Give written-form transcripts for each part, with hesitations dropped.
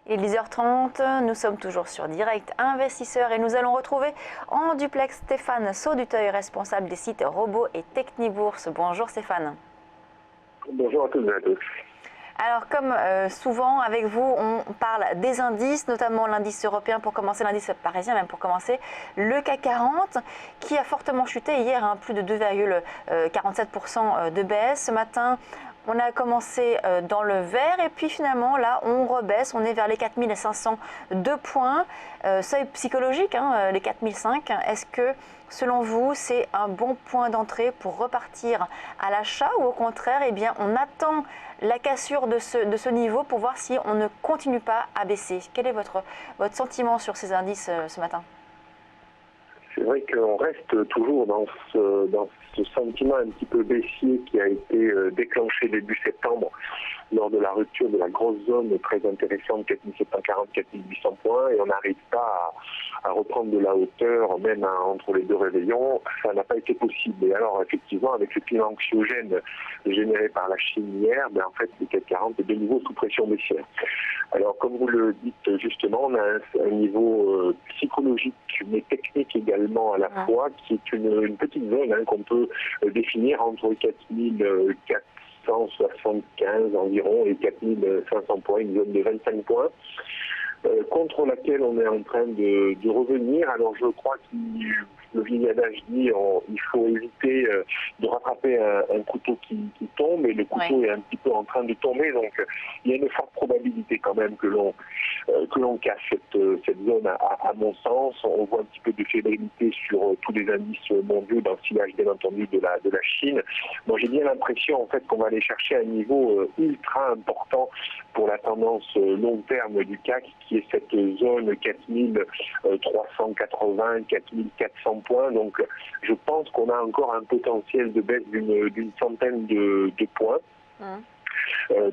Il est 10h30, nous sommes toujours sur Direct Investisseur et nous allons retrouver en duplex Stéphane Sauduteuil, responsable des sites Robo et Technibourse. Bonjour Stéphane. Bonjour à toutes et à tous. Alors comme souvent avec vous, on parle des indices, notamment l'indice européen pour commencer, l'indice parisien même pour commencer, le CAC 40 qui a fortement chuté hier, plus de 2,47% de baisse. Ce matin, on a commencé dans le vert et puis finalement là on rebaisse, on est vers les 4502 points, seuil psychologique, les 4005. Est-ce que selon vous c'est un bon point d'entrée pour repartir à l'achat ou au contraire on attend la cassure de ce niveau pour voir si on ne continue pas à baisser? Quel est votre sentiment sur ces indices ce matin? C'est vrai qu'on reste toujours dans ce sentiment un petit peu baissier qui a été déclenché début septembre lors de la rupture de la grosse zone très intéressante, 4740, 4800 points, et on n'arrive pas à reprendre de la hauteur, même entre les deux réveillons. Ça n'a pas été possible. Et alors, effectivement, avec le climat anxiogène généré par la Chine hier, en fait, le CAC 40 est de nouveau sous pression baissière. Alors, comme vous le dites justement, on a un niveau psychologique, mais technique également à la fois, qui est une petite zone qu'on peut définir entre 4475 environ et 4500 points, une zone de 25 points. Contre laquelle on est en train de revenir. Alors je crois que le vieil adage dit il faut éviter de rattraper un couteau qui tombe, et le couteau est un petit peu en train de tomber, donc il y a une forte probabilité quand même que l'on casse cette zone à mon sens. On voit un petit peu de fébrilité sur tous les indices mondiaux dans le sillage bien entendu de la Chine. Moi j'ai bien l'impression en fait qu'on va aller chercher un niveau ultra important pour la tendance long terme du CAC, qui est cette zone 4380, 4400 points. Donc je pense qu'on a encore un potentiel de baisse d'une centaine de points.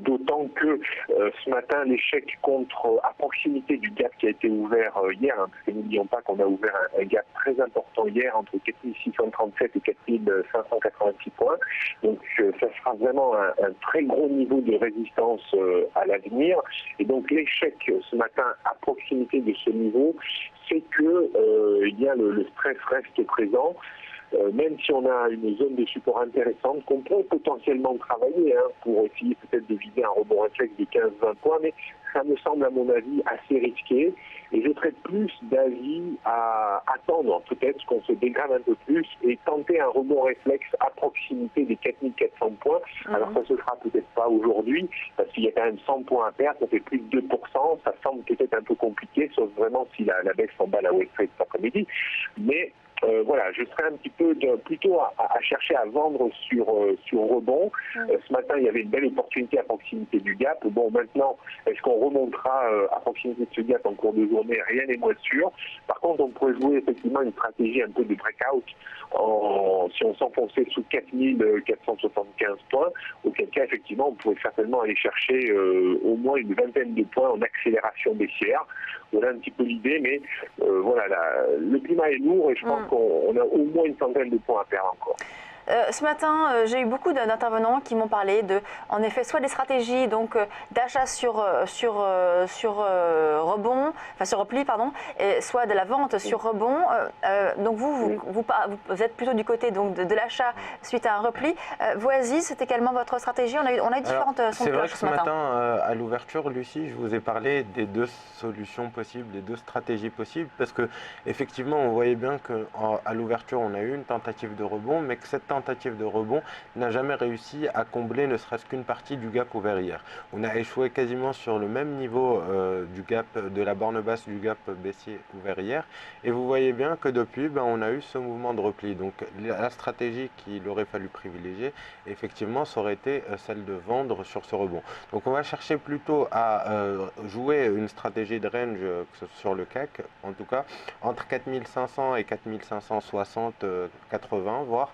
D'autant que ce matin, l'échec à proximité du gap qui a été ouvert hier, parce que n'oublions pas qu'on a ouvert un gap très important hier entre 4637 et 4586 points. Donc ça sera vraiment un très gros niveau de résistance à l'avenir. Et donc l'échec ce matin à proximité de ce niveau, c'est que le stress reste présent. Même si on a une zone de support intéressante qu'on peut potentiellement travailler pour essayer peut-être de viser un rebond réflexe de 15-20 points, mais ça me semble à mon avis assez risqué, et je serais plus d'avis à attendre peut-être qu'on se dégrade un peu plus et tenter un rebond réflexe à proximité des 4400 points. Alors ça se fera peut-être pas aujourd'hui parce qu'il y a quand même 100 points à perdre, ça fait plus de 2%, ça semble peut-être un peu compliqué, sauf vraiment si la baisse s'emballe à Wall Street cet après-midi. Mais voilà, je serais un petit peu plutôt à chercher à vendre sur rebond. Ce matin, il y avait une belle opportunité à proximité du gap. Bon, maintenant, est-ce qu'on remontera à proximité de ce gap en cours de journée? Rien n'est moins sûr. Par contre, on pourrait jouer effectivement une stratégie un peu de breakout si on s'enfonçait sous 4475 points, auquel cas, effectivement, on pourrait certainement aller chercher au moins une vingtaine de points en accélération baissière. Voilà un petit peu l'idée, mais le climat est lourd et je pense qu'on a au moins une centaine de points à perdre encore. Ce matin, j'ai eu beaucoup d'intervenants qui m'ont parlé de, en effet, soit des stratégies d'achat sur rebond, enfin sur repli, pardon, et soit de la vente sur rebond. Donc vous êtes plutôt du côté de l'achat suite à un repli. Vous, Aziz, c'est également votre stratégie. On a eu différentes sons de cloche ce matin. C'est vrai que ce matin, à l'ouverture, Lucie, je vous ai parlé des deux solutions possibles, des deux stratégies possibles, parce que effectivement, on voyait bien qu'à l'ouverture, on a eu une tentative de rebond, mais que cette tentative de rebond n'a jamais réussi à combler ne serait-ce qu'une partie du gap ouvert hier. On a échoué quasiment sur le même niveau du gap, de la borne basse du gap baissier ouvert hier, et vous voyez bien que depuis, on a eu ce mouvement de repli. Donc la stratégie qu'il aurait fallu privilégier, effectivement, ça aurait été celle de vendre sur ce rebond. Donc on va chercher plutôt à jouer une stratégie de range sur le CAC, en tout cas entre 4500 et 4560, 80, voire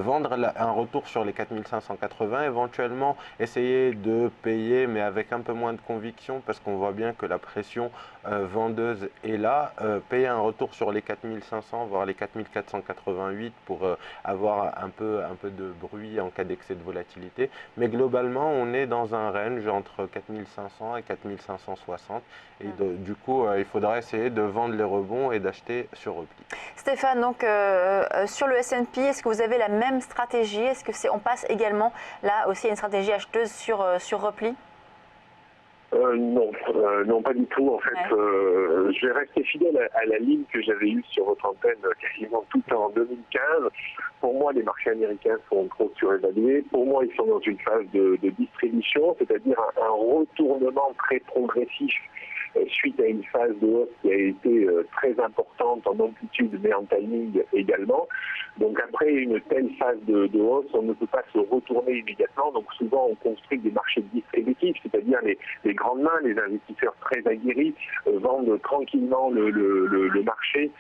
vendre un retour sur les 4580, éventuellement essayer de payer mais avec un peu moins de conviction parce qu'on voit bien que la pression vendeuse est là, payer un retour sur les 4500 voire les 4488 pour avoir un peu de bruit en cas d'excès de volatilité, mais globalement on est dans un range entre 4500 et 4560 et du coup il faudra essayer de vendre les rebonds et d'acheter sur repli. Stéphane, donc sur le S&P, est-ce que vous avez la même stratégie? Est-ce que on passe également là aussi à une stratégie acheteuse sur repli? Non, non, pas du tout. En fait, je vais rester fidèle à la ligne que j'avais eue sur votre antenne quasiment tout en 2015. Pour moi, les marchés américains sont trop surévalués. Pour moi, ils sont dans une phase de distribution, c'est-à-dire un retournement très progressif suite à une phase de hausse qui a été très importante en amplitude mais en timing également. Donc après une telle phase de hausse, on ne peut pas se retourner immédiatement. Donc souvent on construit des marchés distributifs, c'est-à-dire les grandes mains, les investisseurs très aguerris vendent tranquillement le marché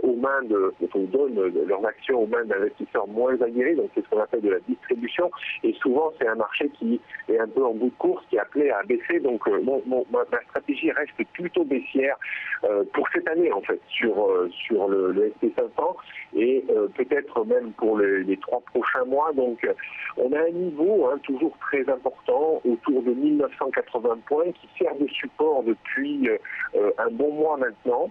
aux mains donnent leurs actions aux mains d'investisseurs moins aguerris. Donc c'est ce qu'on appelle de la distribution. Et souvent c'est un marché qui est un peu en bout de course, qui est appelé à baisser. Donc ma stratégie reste plutôt baissière pour cette année en fait sur le S&P 500 et peut-être même pour les 3 prochains mois. Donc on a un niveau toujours très important autour de 1980 points qui sert de support depuis un bon mois maintenant.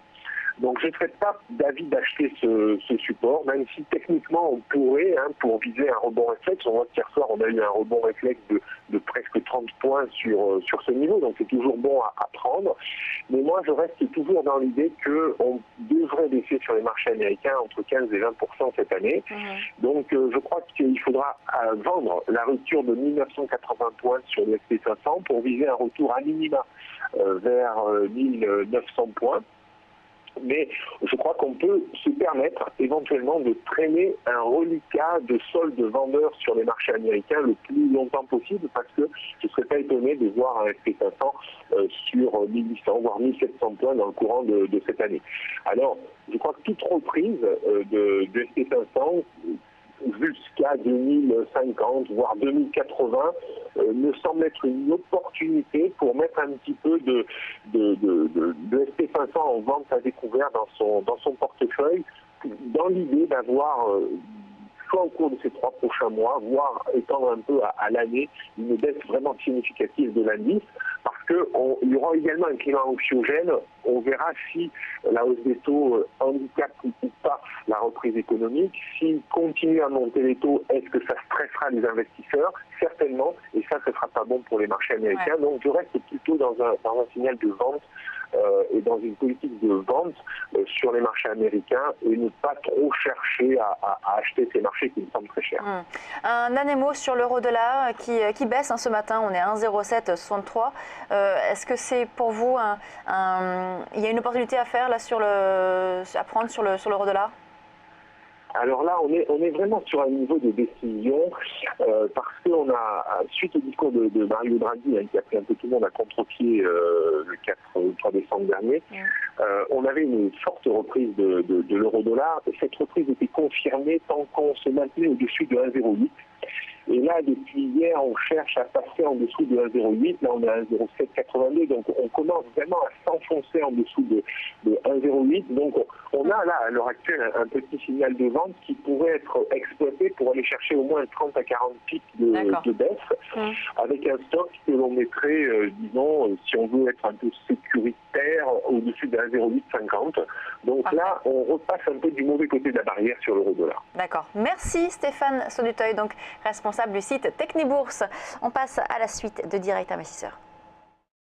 Donc je ne serais pas d'avis d'acheter ce support, même si techniquement on pourrait, pour viser un rebond réflexe. On voit qu'hier soir on a eu un rebond réflexe de presque 30 points sur ce niveau, donc c'est toujours bon à prendre. Mais moi je reste toujours dans l'idée qu'on devrait baisser sur les marchés américains entre 15 et 20% cette année. Donc je crois qu'il faudra vendre la rupture de 1980 points sur le S&P 500 pour viser un retour à minima vers 1900 points. Mais je crois qu'on peut se permettre éventuellement de traîner un reliquat de solde vendeurs sur les marchés américains le plus longtemps possible, parce que je ne serais pas étonné de voir un S&P 500 sur 1800 voire 1700 points dans le courant de cette année. Alors je crois que toute reprise de S&P 500 jusqu'à 2050, voire 2080, me semble être une opportunité pour mettre un petit peu de S&P 500 en vente à découvert dans son portefeuille, dans l'idée d'avoir, soit au cours de ces 3 prochains mois, voire étendre un peu à l'année, une baisse vraiment significative de l'indice, parce qu'il y aura également un climat anxiogène. On verra si la hausse des taux handicape ou pas la reprise économique. S'il continue à monter les taux, est-ce que ça stressera les investisseurs? Certainement, et ça ne sera pas bon pour les marchés américains. Donc je reste plutôt dans un signal de vente et dans une politique de vente sur les marchés américains et ne pas trop chercher à acheter ces marchés qui me semblent très chers. Un dernier mot sur l'euro-dollar qui baisse ce matin, on est à 1,0763. Est-ce que c'est pour vous il y a une opportunité à faire là à prendre sur l'euro-dollar? Alors là, on est vraiment sur un niveau de décision parce qu'on a, suite au discours de Mario Draghi, qui a pris un peu tout le monde à contre-pied le 4 ou 3 décembre dernier, on avait une forte reprise de l'euro-dollar et cette reprise était confirmée tant qu'on se maintenait au-dessus de 1,08. Et là, depuis hier, on cherche à passer en dessous de 1,08. Là, on est à 1,0782. Donc, on commence vraiment à s'enfoncer en dessous de 1,08. Donc, on a là, à l'heure actuelle, un petit signal de vente qui pourrait être exploité pour aller chercher au moins 30 à 40 pics de baisse, avec un stock que l'on mettrait, disons, si on veut être un peu sécuritaire, au-dessus de 1,0850. Donc là, on repasse un peu du mauvais côté de la barrière sur l'euro-dollar. D'accord. Merci Stéphane Sonuteuil, donc responsable du site Technibourse. On passe à la suite de Direct Investisseur.